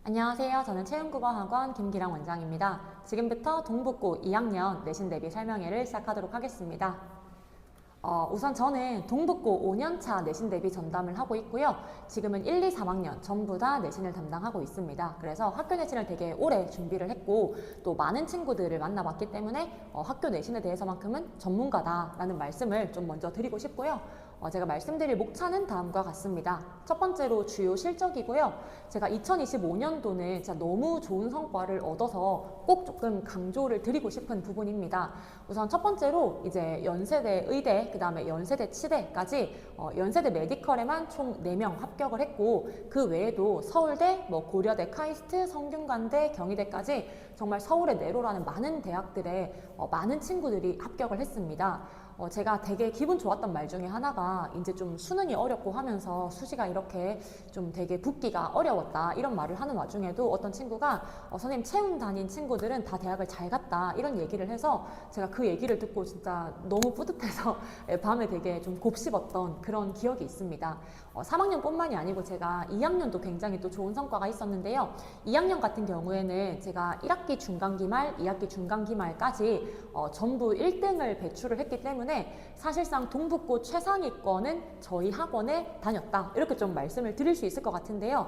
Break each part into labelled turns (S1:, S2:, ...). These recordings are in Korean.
S1: 안녕하세요. 저는 채움국어학원 김기랑 원장입니다. 지금부터 동북고 2학년 내신 대비 설명회를 시작하도록 하겠습니다. 우선 저는 동북고 5년차 내신 대비 전담을 하고 있고요. 지금은 1, 2, 3학년 전부 다 내신을 담당하고 있습니다. 그래서 학교 내신을 되게 오래 준비를 했고 또 많은 친구들을 만나봤기 때문에 학교 내신에 대해서만큼은 전문가다라는 말씀을 좀 먼저 드리고 싶고요. 제가 말씀드릴 목차는 다음과 같습니다. 첫 번째로 주요 실적이고요. 제가 2025년도는 진짜 너무 좋은 성과를 얻어서 꼭 조금 강조를 드리고 싶은 부분입니다. 우선 첫 번째로 이제 연세대 의대, 그 다음에 연세대 치대까지 연세대 메디컬에만 총 4명 합격을 했고 그 외에도 서울대, 고려대, 카이스트, 성균관대, 경희대까지 정말 서울의 내로라는 많은 대학들에 많은 친구들이 합격을 했습니다. 제가 되게 기분 좋았던 말 중에 하나가 이제 좀 수능이 어렵고 하면서 수시가 이렇게 좀 되게 붙기가 어려웠다 이런 말을 하는 와중에도 어떤 친구가 선생님 채움 다닌 친구들은 다 대학을 잘 갔다 이런 얘기를 해서 제가 그 얘기를 듣고 진짜 너무 뿌듯해서 밤에 되게 좀 곱씹었던 그런 기억이 있습니다. 3학년뿐만이 아니고 제가 2학년도 굉장히 또 좋은 성과가 있었는데요. 2학년 같은 경우에는 제가 1학기 중간기 말, 2학기 중간기 말까지 전부 1등을 배출을 했기 때문에 사실상 동북고 최상위권은 저희 학원에 다녔다 이렇게 좀 말씀을 드릴 수 있을 것 같은데요.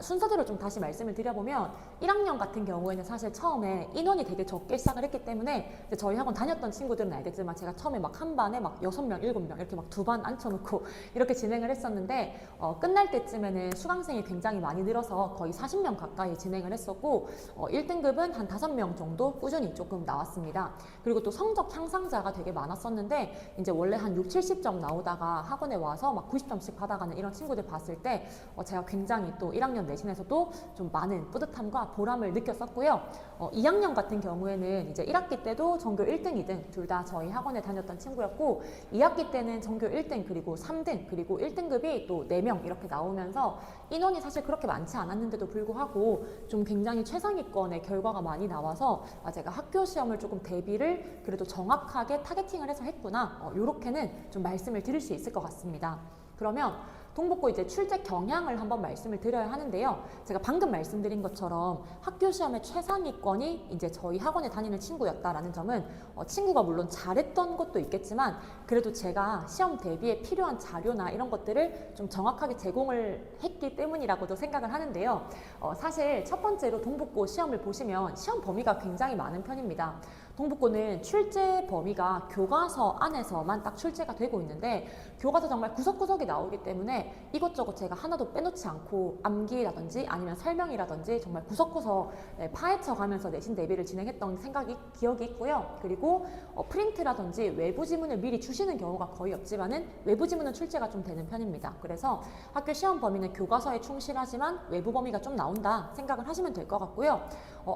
S1: 순서대로 좀 다시 말씀을 드려보면 1학년 같은 경우에는 사실 처음에 인원이 되게 적게 시작을 했기 때문에 저희 학원 다녔던 친구들은 알겠지만 제가 처음에 막 한 반에 막 6명, 7명 이렇게 막 2반 앉혀놓고 이렇게 진행을 했었는데 끝날 때쯤에는 수강생이 굉장히 많이 늘어서 거의 40명 가까이 진행을 했었고 1등급은 한 5명 정도 꾸준히 조금 나왔습니다. 그리고 또 성적 향상자가 되게 많았었는데 이제 원래 한 6, 70점 나오다가 학원에 와서 막 90점씩 받아가는 이런 친구들 봤을 때 제가 굉장히 또 1학년 내신에서도 좀 많은 뿌듯함과 보람을 느꼈었고요. 2학년 같은 경우에는 이제 1학기 때도 전교 1등, 2등 둘 다 저희 학원에 다녔던 친구였고 2학기 때는 전교 1등 그리고 3등 그리고 1등급이 또 4명 이렇게 나오면서 인원이 사실 그렇게 많지 않았는데도 불구하고 좀 굉장히 최상위권의 결과가 많이 나와서 제가 학교 시험을 조금 대비를 그래도 정확하게 타겟팅을 해서 했구나 이렇게는 좀 말씀을 드릴 수 있을 것 같습니다. 그러면 동북고 이제 출제 경향을 한번 말씀을 드려야 하는데요. 제가 방금 말씀드린 것처럼 학교 시험의 최상위권이 이제 저희 학원에 다니는 친구였다라는 점은 친구가 물론 잘했던 것도 있겠지만 그래도 제가 시험 대비에 필요한 자료나 이런 것들을 좀 정확하게 제공을 했기 때문이라고도 생각을 하는데요. 사실 첫 번째로 동북고 시험을 보시면 시험 범위가 굉장히 많은 편입니다. 동북고는 출제 범위가 교과서 안에서만 딱 출제가 되고 있는데 교과서 정말 구석구석이 나오기 때문에 이것저것 제가 하나도 빼놓지 않고 암기라든지 아니면 설명이라든지 정말 구석구석 파헤쳐 가면서 내신 대비를 진행했던 기억이 있고요. 그리고 프린트라든지 외부 지문을 미리 주시는 경우가 거의 없지만은 외부 지문은 출제가 좀 되는 편입니다. 그래서 학교 시험 범위는 교과서에 충실하지만 외부 범위가 좀 나온다 생각을 하시면 될 것 같고요.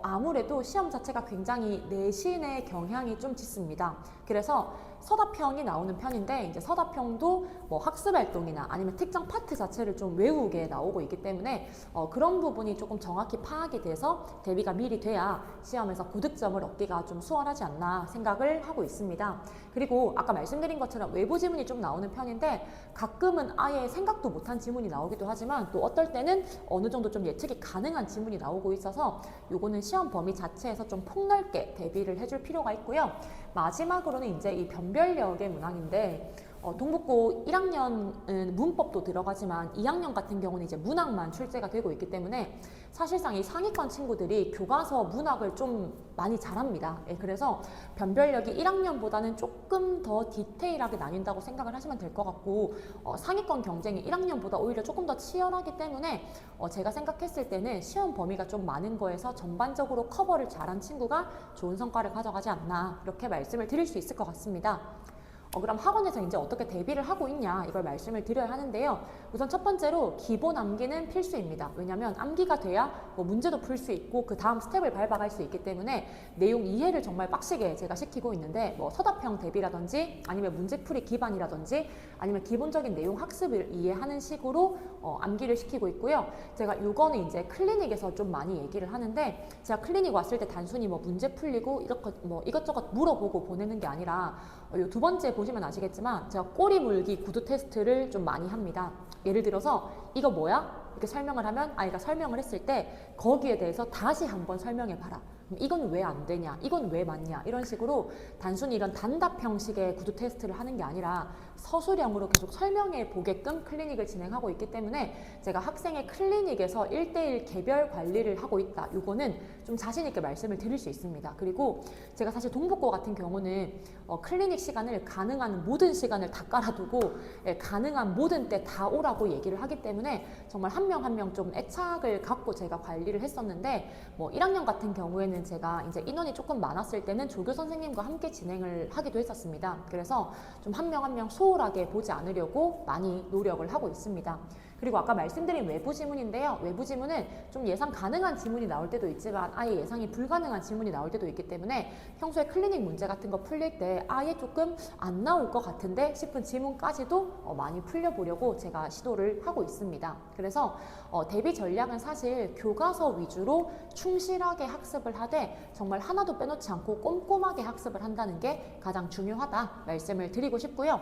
S1: 아무래도 시험 자체가 굉장히 내신의 경향이 좀 짙습니다. 그래서 서답형이 나오는 편인데 이제 서답형도 학습 활동이나 아니면 특정 파트 자체를 좀 외우게 나오고 있기 때문에 그런 부분이 조금 정확히 파악이 돼서 대비가 미리 돼야 시험에서 고득점을 얻기가 좀 수월하지 않나 생각을 하고 있습니다. 그리고 아까 말씀드린 것처럼 외부 지문이 좀 나오는 편인데 가끔은 아예 생각도 못한 지문이 나오기도 하지만 또 어떨 때는 어느 정도 좀 예측이 가능한 지문이 나오고 있어서 요거는 시험 범위 자체에서 좀 폭넓게 대비를 해줄 필요가 있고요. 마지막으로는 이제 이 변별력의 문항인데 동북고 1학년은 문법도 들어가지만 2학년 같은 경우는 이제 문학만 출제가 되고 있기 때문에 사실상 이 상위권 친구들이 교과서 문학을 좀 많이 잘합니다. 그래서 변별력이 1학년보다는 조금 더 디테일하게 나뉜다고 생각을 하시면 될 것 같고 상위권 경쟁이 1학년보다 오히려 조금 더 치열하기 때문에 제가 생각했을 때는 시험 범위가 좀 많은 거에서 전반적으로 커버를 잘한 친구가 좋은 성과를 가져가지 않나 이렇게 말씀을 드릴 수 있을 것 같습니다. 그럼 학원에서 이제 어떻게 대비를 하고 있냐 이걸 말씀을 드려야 하는데요. 우선 첫 번째로 기본 암기는 필수입니다. 왜냐하면 암기가 돼야 문제도 풀 수 있고 그 다음 스텝을 밟아갈 수 있기 때문에 내용 이해를 정말 빡시게 제가 시키고 있는데 서답형 대비라든지 아니면 문제풀이 기반이라든지 아니면 기본적인 내용 학습을 이해하는 식으로 암기를 시키고 있고요. 제가 이거는 이제 클리닉에서 좀 많이 얘기를 하는데 제가 클리닉 왔을 때 단순히 문제 풀리고 이것저것 물어보고 보내는 게 아니라 요 두 번째 보시면 아시겠지만 제가 꼬리 물기 구두 테스트를 좀 많이 합니다. 예를 들어서 이거 뭐야? 이렇게 설명을 하면 아이가 설명을 했을 때 거기에 대해서 다시 한번 설명해 봐라. 이건 왜 안 되냐, 이건 왜 맞냐, 이런 식으로 단순히 이런 단답 형식의 구두 테스트를 하는 게 아니라 서술형으로 계속 설명해 보게끔 클리닉을 진행하고 있기 때문에 제가 학생의 클리닉에서 1대1 개별 관리를 하고 있다. 요거는 좀 자신 있게 말씀을 드릴 수 있습니다. 그리고 제가 사실 동북고 같은 경우는 클리닉 시간을 가능한 모든 시간을 다 깔아두고 가능한 모든 때 다 오라고 얘기를 하기 때문에 정말 한 명 한 명 좀 애착을 갖고 제가 관리를 했었는데, 뭐 1학년 같은 경우에는 제가 이제 인원이 조금 많았을 때는 조교 선생님과 함께 진행을 하기도 했었습니다. 그래서 좀 한 명 한 명 소홀하게 보지 않으려고 많이 노력을 하고 있습니다. 그리고 아까 말씀드린 외부 지문인데요. 외부 지문은 좀 예상 가능한 지문이 나올 때도 있지만 아예 예상이 불가능한 지문이 나올 때도 있기 때문에 평소에 클리닉 문제 같은 거 풀릴 때 아예 조금 안 나올 것 같은데 싶은 지문까지도 많이 풀려보려고 제가 시도를 하고 있습니다. 그래서 대비 전략은 사실 교과서 위주로 충실하게 학습을 하되 정말 하나도 빼놓지 않고 꼼꼼하게 학습을 한다는 게 가장 중요하다 말씀을 드리고 싶고요.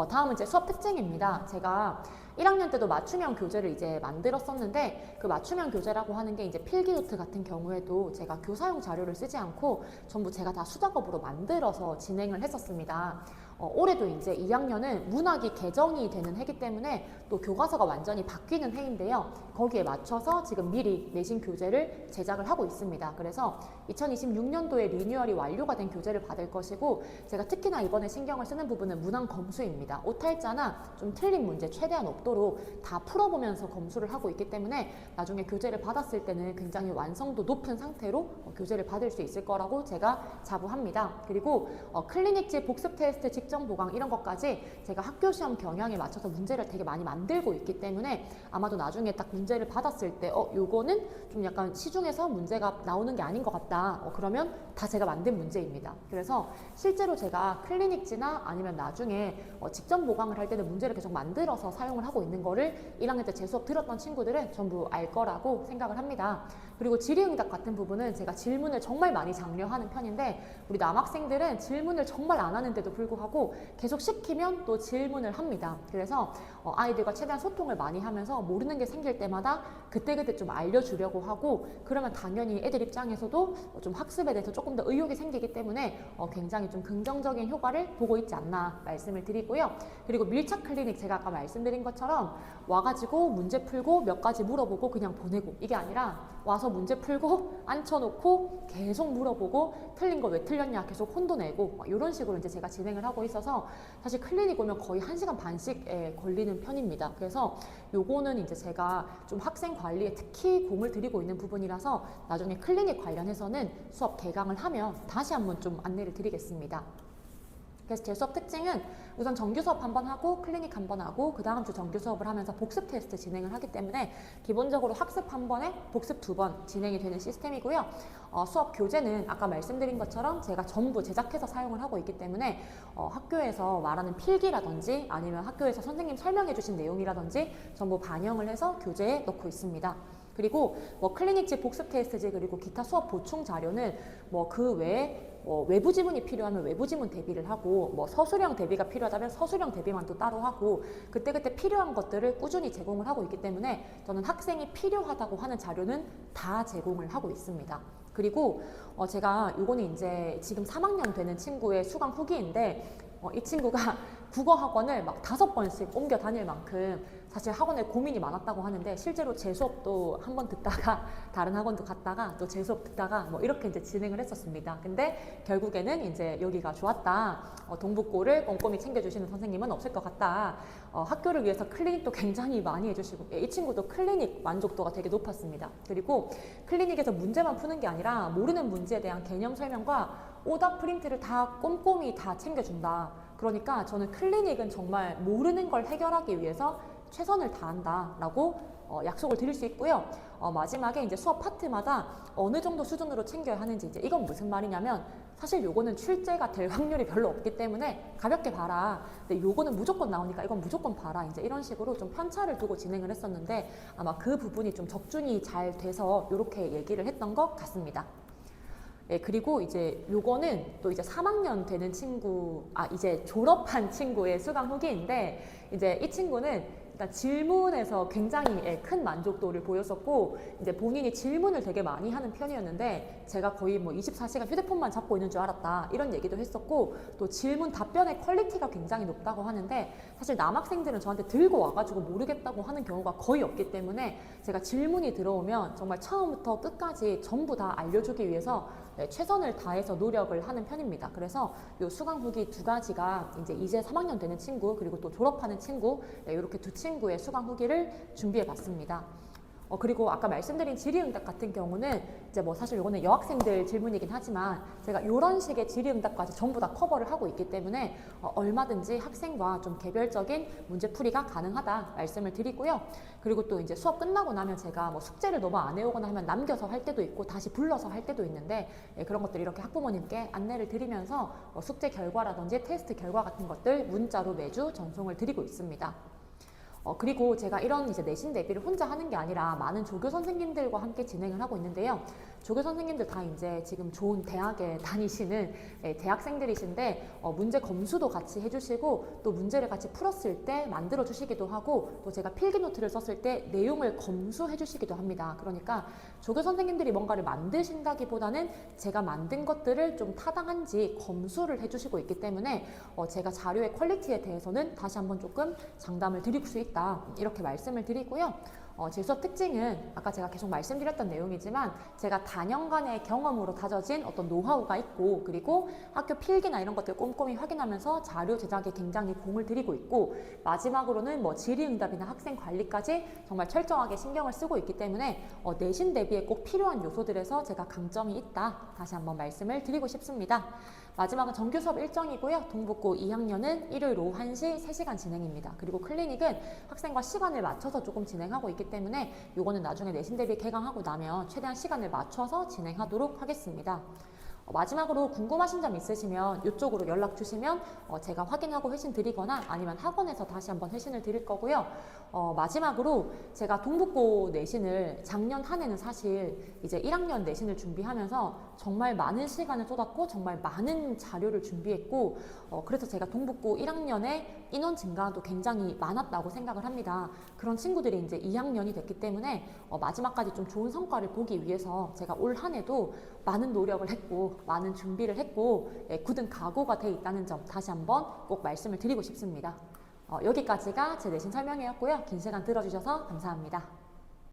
S1: 다음은 이제 수업 특징입니다. 제가 1학년 때도 맞춤형 교재를 이제 만들었었는데 그 맞춤형 교재라고 하는 게 이제 필기노트 같은 경우에도 제가 교사용 자료를 쓰지 않고 전부 제가 다 수작업으로 만들어서 진행을 했었습니다. 올해도 이제 2학년은 문학이 개정이 되는 해기 때문에 또 교과서가 완전히 바뀌는 해인데요. 거기에 맞춰서 지금 미리 내신 교재를 제작을 하고 있습니다. 그래서 2026년도에 리뉴얼이 완료가 된 교재를 받을 것이고, 제가 특히나 이번에 신경을 쓰는 부분은 문항 검수입니다. 오탈자나 좀 틀린 문제 최대한 없도록 다 풀어보면서 검수를 하고 있기 때문에 나중에 교재를 받았을 때는 굉장히 완성도 높은 상태로 교재를 받을 수 있을 거라고 제가 자부합니다. 그리고 클리닉지 복습 테스트 직전 보강 이런 것까지 제가 학교 시험 경향에 맞춰서 문제를 되게 많이 만들고 있기 때문에 아마도 나중에 딱 문제를 받았을 때 요거는 좀 약간 시중에서 문제가 나오는 게 아닌 것 같다. 그러면 다 제가 만든 문제입니다. 그래서 실제로 제가 클리닉지나 아니면 나중에 직전 보강을 할 때는 문제를 계속 만들어서 사용을 하고 있는 거를 1학년 때 제 수업 들었던 친구들은 전부 알 거라고 생각을 합니다. 그리고 질의응답 같은 부분은 제가 질문을 정말 많이 장려하는 편인데 우리 남학생들은 질문을 정말 안 하는데도 불구하고 계속 시키면 또 질문을 합니다. 그래서 아이들과 최대한 소통을 많이 하면서 모르는 게 생길 때마다 그때그때 좀 알려주려고 하고, 그러면 당연히 애들 입장에서도 좀 학습에 대해서 조금 더 의욕이 생기기 때문에 굉장히 좀 긍정적인 효과를 보고 있지 않나 말씀을 드리고요. 그리고 밀착 클리닉 제가 아까 말씀드린 것처럼 와가지고 문제 풀고 몇 가지 물어보고 그냥 보내고, 이게 아니라 와서 문제 풀고 앉혀놓고 계속 물어보고 틀린 거 왜 틀렸냐 계속 혼도 내고 이런 식으로 이제 제가 진행을 하고 있어서 사실 클리닉 오면 거의 1시간 반씩 걸리는 편입니다. 그래서 요거는 이제 제가 좀 학생 관리에 특히 공을 들이고 있는 부분이라서 나중에 클리닉 관련해서는 수업 개강을 하면 다시 한번 좀 안내를 드리겠습니다. 그래서 제 수업 특징은 우선 정규 수업 한 번 하고 클리닉 한 번 하고 그 다음 주 정규 수업을 하면서 복습 테스트 진행을 하기 때문에 기본적으로 학습 한 번에 복습 2번 진행이 되는 시스템이고요. 수업 교재는 아까 말씀드린 것처럼 제가 전부 제작해서 사용을 하고 있기 때문에 학교에서 말하는 필기라든지 아니면 학교에서 선생님 설명해 주신 내용이라든지 전부 반영을 해서 교재에 넣고 있습니다. 그리고 뭐 클리닉지 복습 테스트지 그리고 기타 수업 보충 자료는 뭐 그 외에 외부 지문이 필요하면 외부 지문 대비를 하고 뭐 서술형 대비가 필요하다면 서술형 대비만 또 따로 하고 그때그때 필요한 것들을 꾸준히 제공을 하고 있기 때문에 저는 학생이 필요하다고 하는 자료는 다 제공을 하고 있습니다. 그리고 제가 요거는 이제 지금 3학년 되는 친구의 수강 후기인데 이 친구가 국어 학원을 막 5번씩 옮겨 다닐 만큼 사실 학원에 고민이 많았다고 하는데 실제로 제 수업도 한 번 듣다가 다른 학원도 갔다가 또 제 수업 듣다가 뭐 이렇게 이제 진행을 했었습니다. 근데 결국에는 이제 여기가 좋았다. 동북고를 꼼꼼히 챙겨주시는 선생님은 없을 것 같다. 학교를 위해서 클리닉도 굉장히 많이 해주시고 이 친구도 클리닉 만족도가 되게 높았습니다. 그리고 클리닉에서 문제만 푸는 게 아니라 모르는 문제에 대한 개념 설명과 오답 프린트를 다 꼼꼼히 다 챙겨준다. 그러니까 저는 클리닉은 정말 모르는 걸 해결하기 위해서 최선을 다한다라고 약속을 드릴 수 있고요. 마지막에 이제 수업 파트마다 어느 정도 수준으로 챙겨야 하는지 이제 이건 무슨 말이냐면 사실 요거는 출제가 될 확률이 별로 없기 때문에 가볍게 봐라. 근데 요거는 무조건 나오니까 이건 무조건 봐라. 이제 이런 식으로 좀 편차를 두고 진행을 했었는데 아마 그 부분이 좀 적준이 잘 돼서 이렇게 얘기를 했던 것 같습니다. 그리고 이제 요거는 또 이제 3학년 되는 친구, 이제 졸업한 친구의 수강 후기인데 이제 이 친구는 일단 질문에서 굉장히 큰 만족도를 보였었고 이제 본인이 질문을 되게 많이 하는 편이었는데 제가 거의 뭐 24시간 휴대폰만 잡고 있는 줄 알았다 이런 얘기도 했었고 또 질문 답변의 퀄리티가 굉장히 높다고 하는데 사실 남학생들은 저한테 들고 와가지고 모르겠다고 하는 경우가 거의 없기 때문에 제가 질문이 들어오면 정말 처음부터 끝까지 전부 다 알려주기 위해서 최선을 다해서 노력을 하는 편입니다. 그래서 요 수강 후기 두 가지가 이제 3학년 되는 친구 그리고 또 졸업하는 친구 이렇게 두 친구의 수강 후기를 준비해 봤습니다. 그리고 아까 말씀드린 질의응답 같은 경우는 이제 뭐 사실 이거는 여학생들 질문이긴 하지만 제가 이런 식의 질의응답까지 전부 다 커버를 하고 있기 때문에 얼마든지 학생과 좀 개별적인 문제풀이가 가능하다 말씀을 드리고요. 그리고 또 이제 수업 끝나고 나면 제가 뭐 숙제를 너무 안 해오거나 하면 남겨서 할 때도 있고 다시 불러서 할 때도 있는데 그런 것들 이렇게 학부모님께 안내를 드리면서 숙제 결과라든지 테스트 결과 같은 것들 문자로 매주 전송을 드리고 있습니다. 그리고 제가 이런 이제 내신 대비를 혼자 하는 게 아니라 많은 조교 선생님들과 함께 진행을 하고 있는데요. 조교 선생님들 다 이제 지금 좋은 대학에 다니시는 대학생들이신데 문제 검수도 같이 해주시고 또 문제를 같이 풀었을 때 만들어 주시기도 하고 또 제가 필기 노트를 썼을 때 내용을 검수해 주시기도 합니다. 그러니까 조교 선생님들이 뭔가를 만드신다기보다는 제가 만든 것들을 좀 타당한지 검수를 해주시고 있기 때문에 제가 자료의 퀄리티에 대해서는 다시 한번 조금 장담을 드릴 수 있다 이렇게 말씀을 드리고요. 제 수업 특징은 아까 제가 계속 말씀드렸던 내용이지만 제가 다년간의 경험으로 다져진 어떤 노하우가 있고 그리고 학교 필기나 이런 것들 꼼꼼히 확인하면서 자료 제작에 굉장히 공을 들이고 있고 마지막으로는 뭐 질의응답이나 학생 관리까지 정말 철저하게 신경을 쓰고 있기 때문에 내신 대비에 꼭 필요한 요소들에서 제가 강점이 있다 다시 한번 말씀을 드리고 싶습니다. 마지막은 정규 수업 일정이고요. 동북고 2학년은 일요일 오후 1시 3시간 진행입니다. 그리고 클리닉은 학생과 시간을 맞춰서 조금 진행하고 있기 때문에 요거는 나중에 내신 대비 개강하고 나면 최대한 시간을 맞춰서 진행하도록 하겠습니다. 마지막으로 궁금하신 점 있으시면 이쪽으로 연락 주시면 제가 확인하고 회신 드리거나 아니면 학원에서 다시 한번 회신을 드릴 거고요. 마지막으로 제가 동북고 내신을 작년 한 해는 사실 이제 1학년 내신을 준비하면서 정말 많은 시간을 쏟았고 정말 많은 자료를 준비했고 그래서 제가 동북고 1학년에 인원 증가도 굉장히 많았다고 생각을 합니다. 그런 친구들이 이제 2학년이 됐기 때문에 마지막까지 좀 좋은 성과를 보기 위해서 제가 올 한 해도 많은 노력을 했고 많은 준비를 했고 굳은 각오가 돼 있다는 점 다시 한번 꼭 말씀을 드리고 싶습니다. 여기까지가 제 내신 설명이었고요. 긴 시간 들어주셔서 감사합니다.